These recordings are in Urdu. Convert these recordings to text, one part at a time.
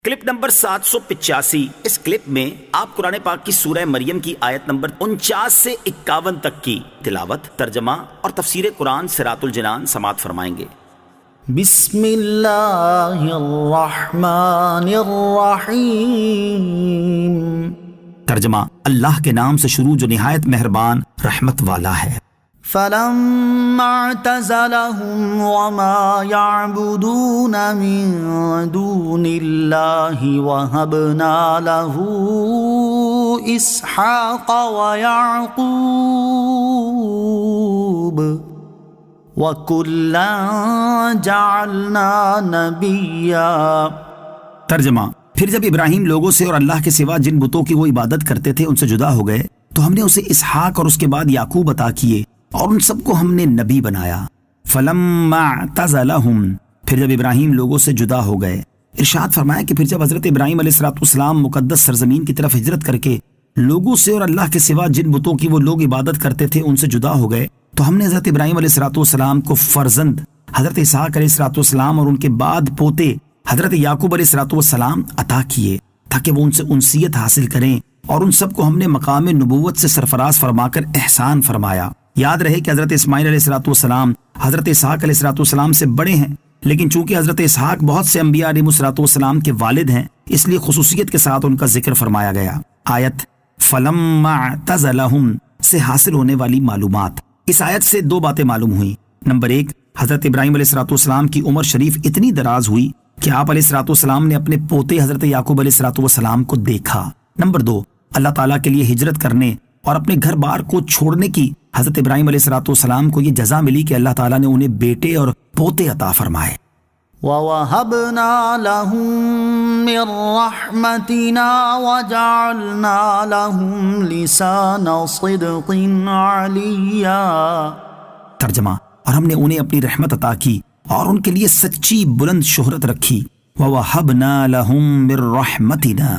Clip number 785۔ اس کلپ میں آپ قرآن پاک کی سورہ مریم کی آیت نمبر 49 سے 51 تک کی تلاوت، ترجمہ اور تفسیر قرآن صراط الجنان سماعت فرمائیں گے۔ بسم اللہ الرحمن الرحیم۔ ترجمہ، اللہ کے نام سے شروع جو نہایت مہربان رحمت والا ہے۔ فلما اعتزلهم وما يعبدون من دون الله وهبنا له اسحاق ويعقوب وكلا جعلنا نبيا۔ ترجمہ، پھر جب ابراہیم لوگوں سے اور اللہ کے سوا جن بتوں کی وہ عبادت کرتے تھے ان سے جدا ہو گئے تو ہم نے اسے اسحاق اور اس کے بعد یعقوب عطا کیے اور ان سب کو ہم نے نبی بنایا۔ فلما اعتزلهم، پھر جب ابراہیم لوگوں سے جدا ہو گئے۔ ارشاد فرمایا کہ پھر جب حضرت ابراہیم علیہ السلام مقدس سرزمین کی طرف ہجرت کر کے لوگوں سے اور اللہ کے سوا جن بتوں کی وہ لوگ عبادت کرتے تھے ان سے جدا ہو گئے تو ہم نے حضرت ابراہیم علیہ السلام کو فرزند حضرت اسحاق علیہ السلام اور ان کے بعد پوتے حضرت یعقوب علیہ السلام عطا کیے تاکہ وہ ان سے انسیت حاصل کریں، اور ان سب کو ہم نے مقام نبوت سے سرفراز فرما کر احسان فرمایا۔ یاد رہے کہ حضرت اسماعیل علیہ السلام حضرت اسحاق علیہ السلام سے بڑے ہیں، لیکن چونکہ حضرت اسحاق بہت سے انبیاء علیہ السلام کے والد ہیں اس لیے خصوصیت کے ساتھ ان کا ذکر فرمایا گیا۔ آیت فلما اعتزلهم سے حاصل ہونے والی معلومات۔ اس آیت سے دو باتیں معلوم ہوئیں۔ نمبر 1، حضرت ابراہیم علیہ السلام کی عمر شریف اتنی دراز ہوئی کہ آپ علیہ السلام نے اپنے پوتے حضرت یعقوب علیہ السلام کو دیکھا۔ نمبر 2، اللہ تعالیٰ کے لیے ہجرت کرنے اور اپنے گھر بار کو چھوڑنے کی حضرت ابراہیم علیہ السلام کو یہ جزا ملی کہ اللہ تعالیٰ نے انہیں بیٹے اور پوتے عطا فرمائے۔ وَوَهَبْنَا لَهُم مِّن رَّحْمَتِنَا وَجَعَلْنَا لَهُمْ لِسَانَ صِدْقٍ عَلِيًّا۔ ترجمہ، اور ہم نے انہیں اپنی رحمت عطا کی اور ان کے لیے سچی بلند شہرت رکھی۔ وَوَهَبْنَا لَهُم مِّن رَّحْمَتِنَا،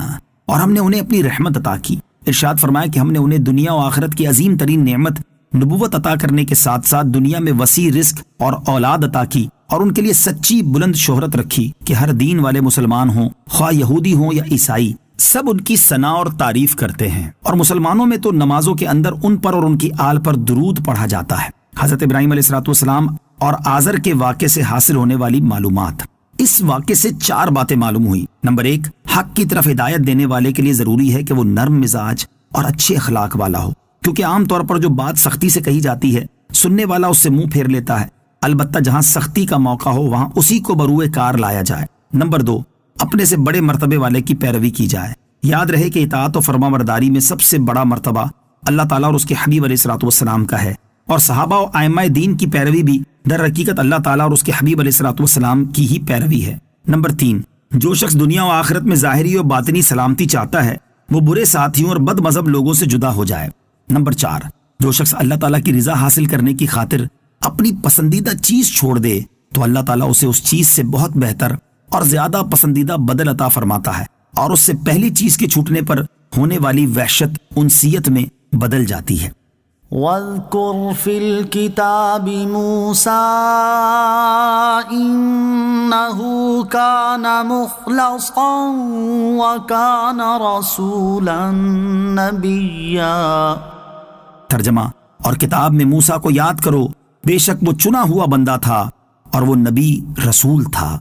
اور ہم نے انہیں اپنی رحمت عطا کی۔ ارشاد فرمایا کہ ہم نے انہیں دنیا و آخرت کی عظیم ترین نعمت نبوت عطا کرنے کے ساتھ ساتھ دنیا میں وسیع رزق اور اولاد عطا کی، اور ان کے لیے سچی بلند شہرت رکھی کہ ہر دین والے مسلمان ہوں، خواہ یہودی ہوں یا عیسائی، سب ان کی ثنا اور تعریف کرتے ہیں، اور مسلمانوں میں تو نمازوں کے اندر ان پر اور ان کی آل پر درود پڑھا جاتا ہے۔ حضرت ابراہیم علیہ السلام اور آزر کے واقعے سے حاصل ہونے والی معلومات۔ اس واقعے سے 4 باتیں معلوم ہوئی۔ نمبر 1، حق کی طرف ہدایت دینے والے کے لیے ضروری ہے کہ وہ نرم مزاج اور اچھے اخلاق والا ہو، کیونکہ عام طور پر جو بات سختی سے کہی جاتی ہے سننے والا اس سے منہ پھیر لیتا ہے، البتہ جہاں سختی کا موقع ہو وہاں اسی کو بروئے کار لایا جائے۔ نمبر 2، اپنے سے بڑے مرتبے والے کی پیروی کی جائے۔ یاد رہے کہ اطاعت و فرما برداری میں سب سے بڑا مرتبہ اللہ تعالیٰ اور اس کے حبیب علیہ السلام کا ہے، اور صحابہ و ائمہ دین کی پیروی بھی در حقیقت اللہ تعالیٰ اور اس کے حبیب علیہ السلام کی ہی پیروی ہے۔ نمبر 3، جو شخص دنیا و آخرت میں ظاہری و باطنی سلامتی چاہتا ہے وہ برے ساتھیوں اور بد مذہب لوگوں سے جدا ہو جائے۔ نمبر 4، جو شخص اللہ تعالیٰ کی رضا حاصل کرنے کی خاطر اپنی پسندیدہ چیز چھوڑ دے تو اللہ تعالیٰ اسے اس چیز سے بہت بہتر اور زیادہ پسندیدہ بدل عطا فرماتا ہے، اور اس سے پہلی چیز کے چھوٹنے پر ہونے والی وحشت انسیت میں بدل جاتی ہے۔ وَاذْكُرْ فِي الْكِتَابِ مُوسَىٰ إِنَّهُ كَانَ مُخْلَصًا وَكَانَ رَسُولًا نَبِيًّا۔ ترجمہ، اور کتاب میں موسیٰ کو یاد کرو، بے شک وہ چنا ہوا بندہ تھا اور وہ نبی رسول تھا۔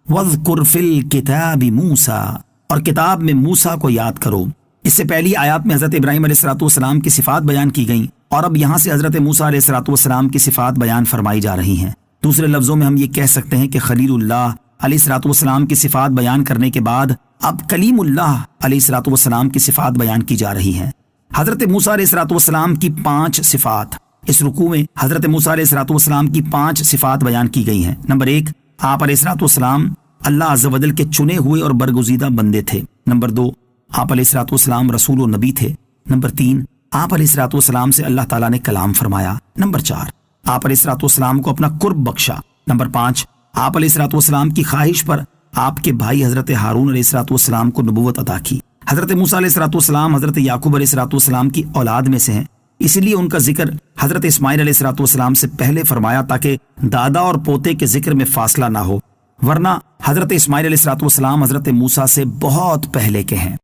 وَاذْكُرْ فِي الْكِتَابِ مُوسَىٰ، اور کتاب میں موسیٰ کو یاد کرو۔ اس سے پہلی آیات میں حضرت ابراہیم علیہ السلام کی صفات بیان کی گئیں، اور اب یہاں سے حضرت موسیٰ علیہ السلام کی صفات بیان فرمائی جا رہی ہیں۔ دوسرے لفظوں میں ہم یہ کہہ سکتے ہیں کہ خلیل اللہ علیہ السلام کی صفات بیان کرنے کے بعد اب کلیم اللہ علیہ السلام کی صفات بیان کی جا رہی ہیں۔ حضرت موسیٰ علیہ السلام کی 5 صفات، اس رکوع میں حضرت موسیٰ علیہ السلام کی 5 صفات بیان کی گئی ہیں۔ نمبر 1، آپ علیہ السلام اللہ عز و جل کے چنے ہوئے اور برگزیدہ بندے تھے۔ نمبر 2، آپ علیہ السلام رسول و نبی تھے۔ نمبر 3، آپ علیہ السلام سے اللہ تعالیٰ نے کلام فرمایا۔ نمبر 4، آپ علیہ السلام کو اپنا قرب بخشا۔ نمبر 5، آپ علیہ السلام کی خواہش پر آپ کے بھائی حضرت ہارون علیہ السلام کو نبوت عطا کی۔ حضرت موسیٰ علیہ السلام حضرت یعقوب علیہ السلام کی اولاد میں سے ہیں، اس لیے ان کا ذکر حضرت اسماعیل علیہ السلام سے پہلے فرمایا تاکہ دادا اور پوتے کے ذکر میں فاصلہ نہ ہو، ورنہ حضرت اسماعیل علیہ الصلوۃ والسلام حضرت موسیٰ سے بہت پہلے کے ہیں۔